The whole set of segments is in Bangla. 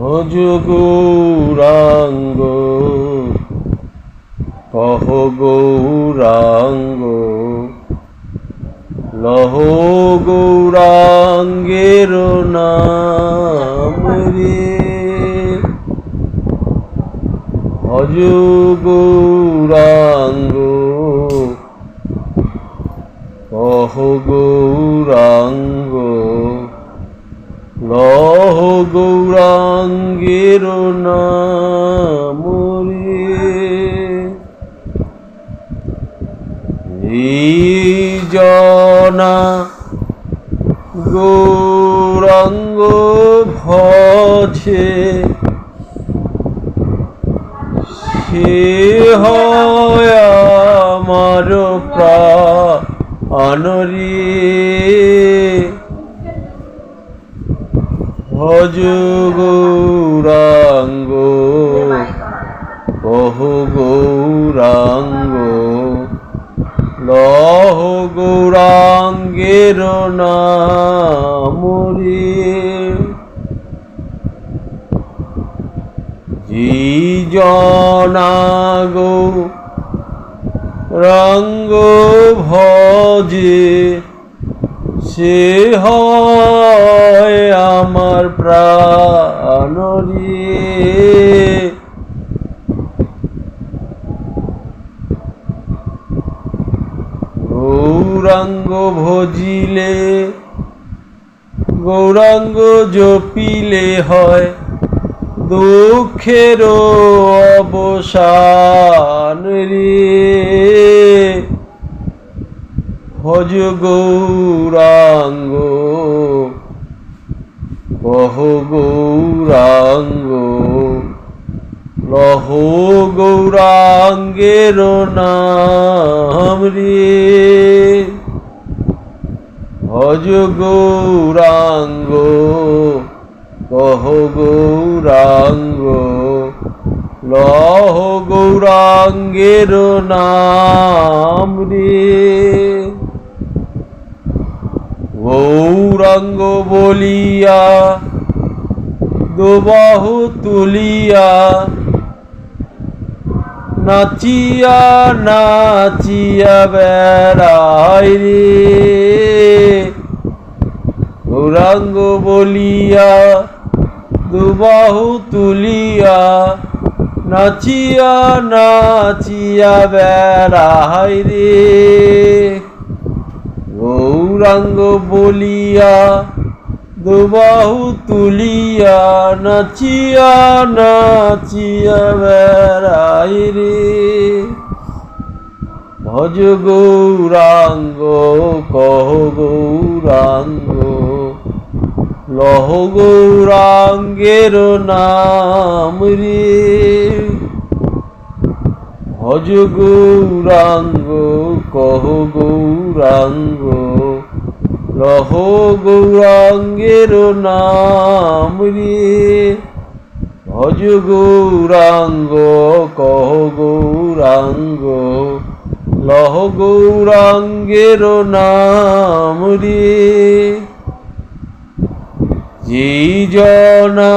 ভজ গৌরাঙ্গ কহ গৌরাঙ্গ লহ গৌরাঙ্গের নাম রে। ভজ গৌরাঙ্গ কহ গৌরাঙ্গ লহ গৌরাঙ্গের নাম রে। জনা গৌরাঙ্গ ভজে সে হয় আমার প্রাণ রে। ভজ গৌরাঙ্গ কহ গৌরাঙ্গ লহ গৌরাঙ্গের নাম রে। জনা গৌরাঙ্গ ভজে সে হয় আমার প্রাণ রে। গৌরাঙ্গ ভজিলে গৌরাঙ্গ জপিলে হয় দুঃখের অবসান রে। ভজ গৌরাঙ্গ কহ গৌরাঙ্গ লহ গৌরাঙ্গের নাম রে। ভজ গৌরাঙ্গ কহ গৌরাঙ্গ লহ গৌরাঙ্গের নাম রে। গৌরাঙ্গ বলিয়া দুবাহু তুলিয়া নাচিয়া নাচিয়া বেড়াই রে। গৌরাঙ্গ বলিয়া দুবাহু তুলিয়া নাচিয়া নাচিয়া বেড়াই রে। গৌরাঙ্গ বলিয়া দুবাহু তুলিয়া নাচিয়া নাচিয়া বেড়াই রে। ভজ গৌরাঙ্গ কহ গৌরাঙ্গ লহ গৌরাঙ্গের নাম রে। ভজ গৌরাঙ্গ কহ গৌরাঙ্গ লহ গৌরাঙ্গের নাম রে। ভজ গৌরাঙ্গ কহ গৌরাঙ্গ লহ গৌরাঙ্গের নাম রে। জনা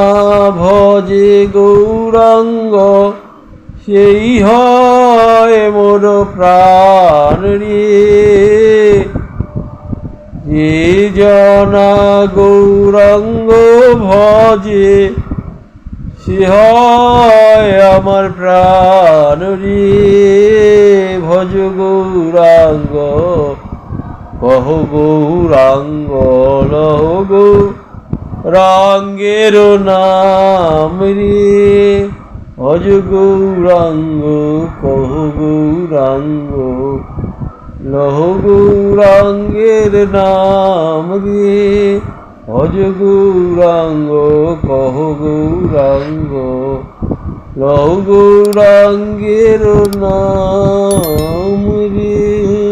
ভজে গৌরাঙ্গ সেই হয় মোর প্রাণ রে। জনা গৌরাঙ্গ ভজে সে হয় আমার প্রাণ রে। ভজ গৌরাঙ্গ কহ গৌরাঙ্গ লহ গৌরাঙ্গের নাম রে। ভজ গৌরাঙ্গ কহ গৌরাঙ্গ লহ গৌরাঙ্গের নাম রে। ভজ গৌরাঙ্গ কহ গৌরাঙ্গ লহ গৌরাঙ্গের নাম রে।